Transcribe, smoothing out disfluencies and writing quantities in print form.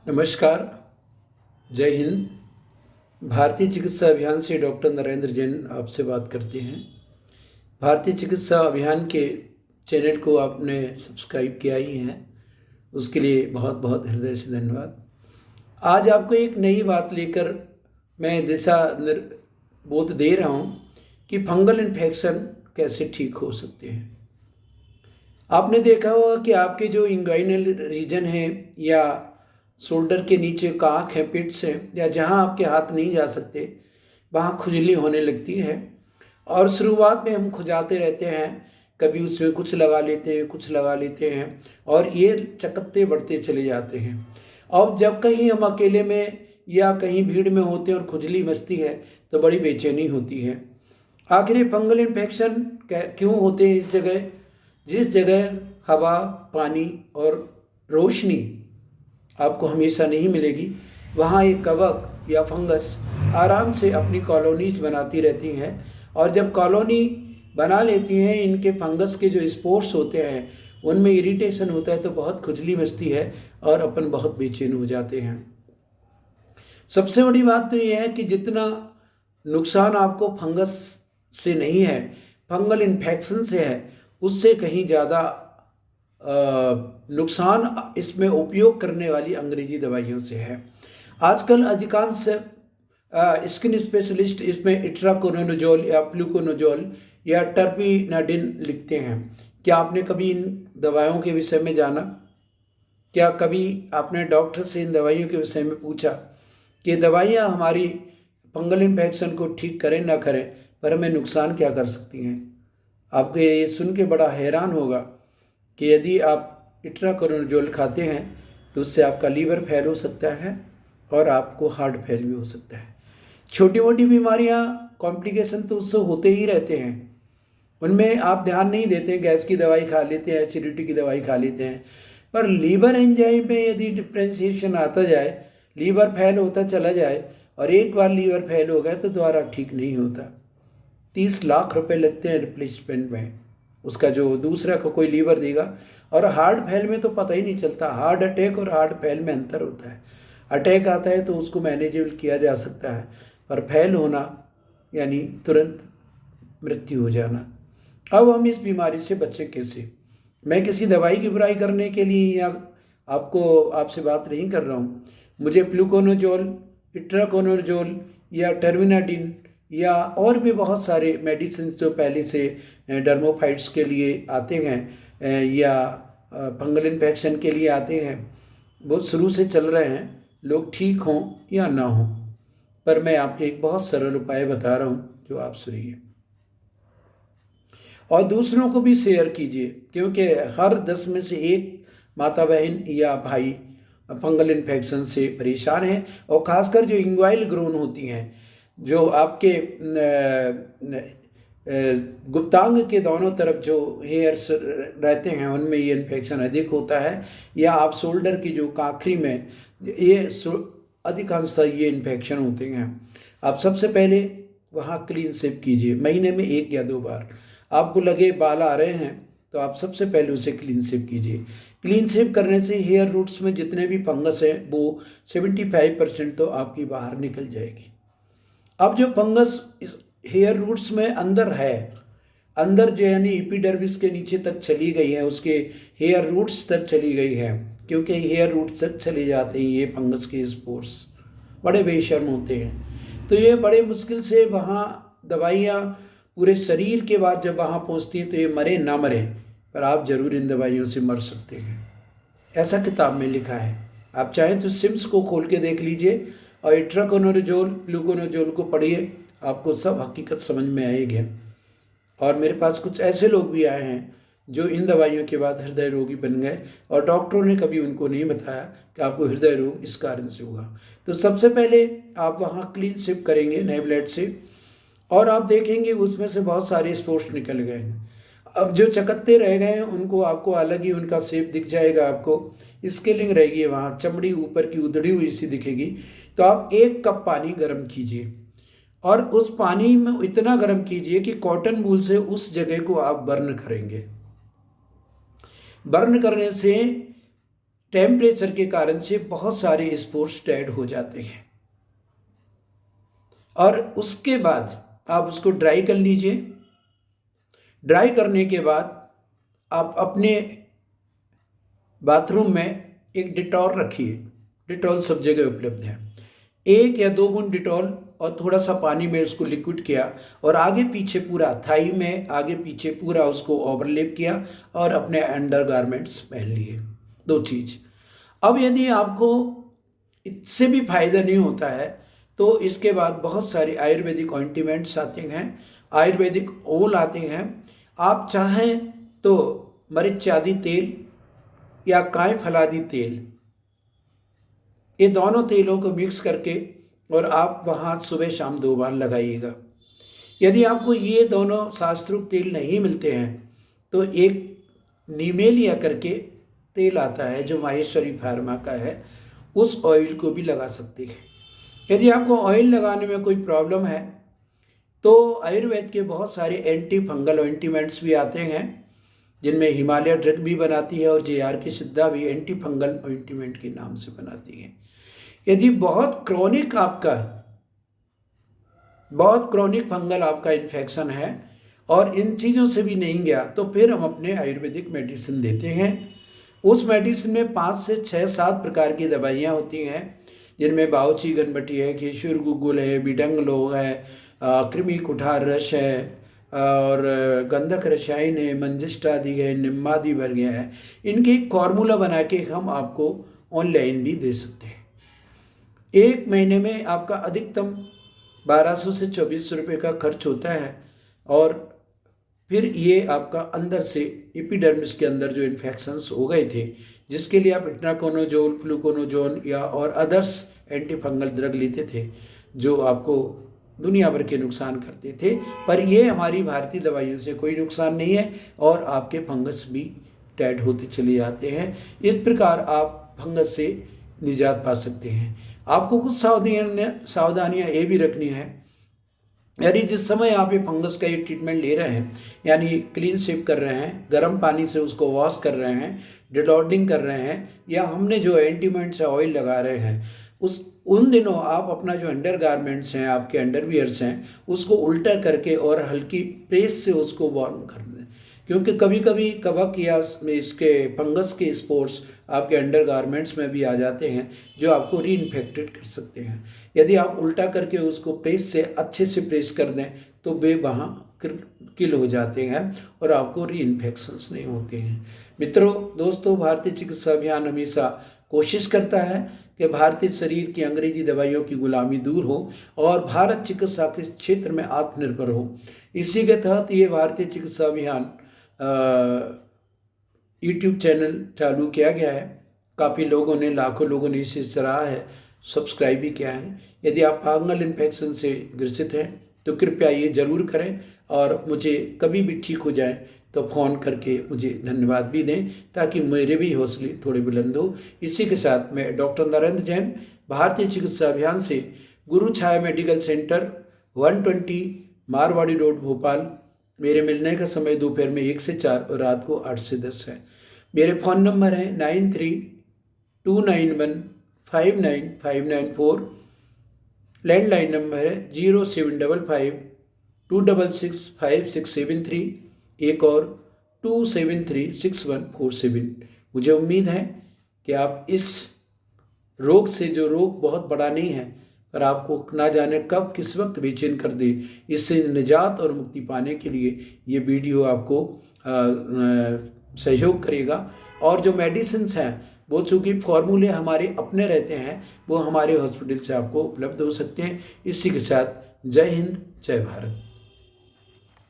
नमस्कार। जय हिंद। भारतीय चिकित्सा अभियान से डॉक्टर नरेंद्र जैन आपसे बात करते हैं। भारतीय चिकित्सा अभियान के चैनल को आपने सब्सक्राइब किया ही है, उसके लिए बहुत बहुत हृदय से धन्यवाद। आज आपको एक नई बात लेकर मैं बोध दे रहा हूँ कि फंगल इन्फेक्शन कैसे ठीक हो सकते हैं। आपने देखा होगा कि आपके जो इंग्वाइनल रीजन है या शोल्डर के नीचे का आँख है, पेट से, या जहाँ आपके हाथ नहीं जा सकते वहाँ खुजली होने लगती है। और शुरुआत में हम खुजाते रहते हैं, कभी उसमें कुछ लगा लेते हैं, कुछ लगा लेते हैं, और ये चकत्ते बढ़ते चले जाते हैं। और जब कहीं हम अकेले में या कहीं भीड़ में होते हैं और खुजली मचती है तो बड़ी बेचैनी होती है। आखिर ये फंगल इन्फेक्शन क्यों होते हैं? इस जगह, जिस जगह हवा, पानी और रोशनी आपको हमेशा नहीं मिलेगी, वहाँ एक कवक या फंगस आराम से अपनी कॉलोनीज बनाती रहती हैं। और जब कॉलोनी बना लेती हैं, इनके फंगस के जो स्पोर्स होते हैं उनमें इरिटेशन होता है तो बहुत खुजली मचती है और अपन बहुत बेचैन हो जाते हैं। सबसे बड़ी बात तो ये है कि जितना नुकसान आपको फंगस से नहीं है, फंगल इन्फेक्शन से है, उससे कहीं ज़्यादा नुकसान इसमें उपयोग करने वाली अंग्रेजी दवाइयों से है। आजकल अधिकांश स्किन स्पेशलिस्ट इसमें इट्राकोनोजोल या फ्लूकोनोजोल या टर्पिनाडिन लिखते हैं। क्या आपने कभी इन दवाइयों के विषय में जाना? क्या कभी आपने डॉक्टर से इन दवाइयों के विषय में पूछा कि दवाइयाँ हमारी फंगल इन्फेक्शन को ठीक करें ना करें, पर हमें नुकसान क्या कर सकती हैं? आपको ये सुन के बड़ा हैरान होगा कि यदि आप इट्राकोनोजोल खाते हैं तो उससे आपका लीवर फेल हो सकता है और आपको हार्ट फेल भी हो सकता है। छोटी मोटी बीमारियां, कॉम्प्लिकेशन तो उससे होते ही रहते हैं, उनमें आप ध्यान नहीं देते हैं। गैस की दवाई खा लेते हैं, एसिडिटी की दवाई खा लेते हैं, पर लीवर एंजाइम में यदि डिफ्रेंशिएशन आता जाए, लीवर फेल होता चला जाए, और एक बार लीवर फेल हो गया तो दोबारा ठीक नहीं होता। 30 लाख रुपए लगते हैं रिप्लेसमेंट में, उसका जो दूसरा को कोई लीवर देगा। और हार्ट फेल में तो पता ही नहीं चलता, हार्ट अटैक और हार्ट फेल में अंतर होता है। अटैक आता है तो उसको मैनेजेबल किया जा सकता है, पर फेल होना यानी तुरंत मृत्यु हो जाना। अब हम इस बीमारी से बचें कैसे? मैं किसी दवाई की बुराई करने के लिए या आपसे बात नहीं कर रहा हूँ। मुझे फ्लूकोनोजोल, इट्राकोनोजोल या टर्मिनाडिन या और भी बहुत सारे मेडिसिन जो पहले से डर्मोफाइट्स के लिए आते हैं या फंगल इन्फेक्शन के लिए आते हैं, वो शुरू से चल रहे हैं, लोग ठीक हों या ना हों। पर मैं आपको एक बहुत सरल उपाय बता रहा हूँ जो आप सुनिए और दूसरों को भी शेयर कीजिए, क्योंकि हर 10 में से एक माता बहन या भाई फंगल इन्फेक्शन से परेशान हैं। और ख़ासकर जो इंग्वाइल ग्रोन होती हैं, जो आपके गुप्तांग के दोनों तरफ जो हेयर्स रहते हैं उनमें ये इन्फेक्शन अधिक होता है, या आप शोल्डर की जो काखरी में ये अधिकांशतः ये इन्फेक्शन होते हैं। आप सबसे पहले वहाँ क्लीन शेव कीजिए, महीने में 1 या 2 बार। आपको लगे बाल आ रहे हैं तो आप सबसे पहले उसे क्लीन शेव कीजिए। क्लीन शेव करने से हेयर रूट्स में जितने भी फंगस हैं वो 75% तो आपकी बाहर निकल जाएगी। अब जो फंगस हेयर रूट्स में अंदर है, अंदर जो यानी एपिडर्मिस के नीचे तक चली गई है, उसके हेयर रूट्स तक चली गई है, क्योंकि हेयर रूट्स तक चले जाते हैं ये फंगस के स्पोर्स, बड़े बेशर्म होते हैं। तो ये बड़े मुश्किल से वहाँ दवाइयाँ पूरे शरीर के बाद जब वहाँ पहुँचती हैं तो ये मरे ना मरे, पर आप ज़रूर इन दवाइयों से मर सकते हैं। ऐसा किताब में लिखा है। आप चाहें तो सिम्स को खोल के देख लीजिए और इट्राकोनोजोल, फ्लूकोनोजोल को पढ़िए, आपको सब हकीकत समझ में आएगी। और मेरे पास कुछ ऐसे लोग भी आए हैं जो इन दवाइयों के बाद हृदय रोगी बन गए और डॉक्टरों ने कभी उनको नहीं बताया कि आपको हृदय रोग इस कारण से होगा। तो सबसे पहले आप वहाँ क्लीन शेव करेंगे नए ब्लेड से, और आप देखेंगे उसमें से बहुत सारे स्पोर्स निकल गए हैं। अब जो चकत्ते रह गए हैं उनको आपको अलग ही उनका शेप दिख जाएगा, आपको स्केलिंग रहेगी, वहाँ चमड़ी ऊपर की उधड़ी हुई सी दिखेगी। तो आप 1 कप पानी गर्म कीजिए और उस पानी में इतना गर्म कीजिए कि कॉटन वूल से उस जगह को आप बर्न करेंगे। बर्न करने से टेम्परेचर के कारण से बहुत सारे स्पोर्स डेड हो जाते हैं। और उसके बाद आप उसको ड्राई कर लीजिए। ड्राई करने के बाद आप अपने बाथरूम में एक डिटॉल रखिए। डिटॉल सब जगह उपलब्ध है। 1 या 2 बूंद डिटॉल और थोड़ा सा पानी में उसको लिक्विड किया और आगे पीछे पूरा थाई में आगे पीछे पूरा उसको ओवरलेप किया और अपने अंडर गारमेंट्स पहन लिए। 2 चीज़। अब यदि आपको इससे भी फायदा नहीं होता है तो इसके बाद बहुत सारे आयुर्वेदिक ऑइंटमेंट्स आते हैं, आयुर्वेदिक ओल आते हैं। आप चाहें तो मरीच आदि तेल या काय फलादी तेल, ये दोनों तेलों को मिक्स करके और आप वहाँ सुबह शाम 2 बार लगाइएगा। यदि आपको ये दोनों शास्त्रोक्त तेल नहीं मिलते हैं तो एक निमेलिया करके तेल आता है जो माहेश्वरी फार्मा का है, उस ऑयल को भी लगा सकते हैं। यदि आपको ऑयल लगाने में कोई प्रॉब्लम है तो आयुर्वेद के बहुत सारे एंटी फंगल ऑइंटमेंट्स भी आते हैं, जिनमें हिमालय ड्रग भी बनाती है और JR की सिद्धा भी एंटी फंगल ऑइंटमेंट के नाम से बनाती है। यदि बहुत क्रॉनिक फंगल आपका इन्फेक्शन है और इन चीज़ों से भी नहीं गया तो फिर हम अपने आयुर्वेदिक मेडिसिन देते हैं। उस मेडिसिन में 5 से 6-7 प्रकार की दवाइयाँ होती हैं, जिनमें बाउची गनबटी है, केशुर गुगुल है, बिडंगलो है, कृमि कुठार रस है और गंधक रसायन है, मंजिष्टादि है, निम्बादि वर्ग है। इनकी एक फॉर्मूला बना के हम आपको ऑनलाइन भी दे सकते हैं। 1 महीने में आपका अधिकतम 1200 से 2400 रुपये का खर्च होता है और फिर ये आपका अंदर से एपिडर्मिस के अंदर जो इन्फेक्शंस हो गए थे, जिसके लिए आप इट्राकोनोजोल, फ्लूकोनोजोन या और अदर्स एंटी फंगल ड्रग लेते थे जो आपको दुनिया भर के नुकसान करते थे, पर ये हमारी भारतीय दवाइयों से कोई नुकसान नहीं है और आपके फंगस भी डेड होते चले जाते हैं। इस प्रकार आप फंगस से निजात पा सकते हैं। आपको कुछ सावधानियाँ ये भी रखनी है। यदि जिस समय आप ये फंगस का ये ट्रीटमेंट ले रहे हैं, यानी क्लीन शेव कर रहे हैं, गर्म पानी से उसको वॉश कर रहे हैं, डिटॉलिंग कर रहे हैं, या हमने जो एंटीमेंट्स है ऑयल लगा रहे हैं, उन दिनों आप अपना जो अंडर गारमेंट्स हैं, आपके अंडरवियर्स हैं, उसको उल्टा करके और हल्की प्रेस से उसको वार्म कर दें, क्योंकि कभी कभी कवक या इसके फंगस के स्पोर्स आपके अंडर गारमेंट्स में भी आ जाते हैं जो आपको री इन्फेक्टेड कर सकते हैं। यदि आप उल्टा करके उसको प्रेस से अच्छे से प्रेस कर दें तो वे वहाँ किल हो जाते हैं और आपको री इन्फेक्शंस नहीं होते हैं। मित्रों, दोस्तों, भारतीय चिकित्सा अभियान हमेशा कोशिश करता है कि भारतीय शरीर की अंग्रेजी दवाइयों की गुलामी दूर हो और भारत चिकित्सा के क्षेत्र में आत्मनिर्भर हो। इसी के तहत ये भारतीय चिकित्सा अभियान यूट्यूब चैनल चालू किया गया है। काफ़ी लोगों ने, लाखों लोगों ने इसे सराहा है, सब्सक्राइब भी किया है। यदि आप फंगल इन्फेक्शन से ग्रसित हैं तो कृपया ये ज़रूर करें और मुझे कभी भी ठीक हो जाए तो फ़ोन करके मुझे धन्यवाद भी दें, ताकि मेरे भी हौसले थोड़े बुलंद हो। इसी के साथ मैं डॉक्टर नरेंद्र जैन, भारतीय चिकित्सा अभियान से, Guru Chhaya medical centre, 120 Marwari road, Bhopal. मेरे मिलने का समय दोपहर में 1 से 4 और रात को 8 से 10 है। मेरे फ़ोन नंबर है 9329159594। लैंडलाइन नंबर है 0755-266-5673, एक और 273-6147। मुझे उम्मीद है कि आप इस रोग से, जो रोग बहुत बड़ा नहीं है पर आपको ना जाने कब किस वक्त बेचैन कर दे, इससे निजात और मुक्ति पाने के लिए ये वीडियो आपको सहयोग करेगा। और जो मेडिसिन्स हैं वो चूँकि फॉर्मूले हमारे अपने रहते हैं, वो हमारे हॉस्पिटल से आपको उपलब्ध हो सकते हैं। इसी के साथ जय हिंद, जय भारत।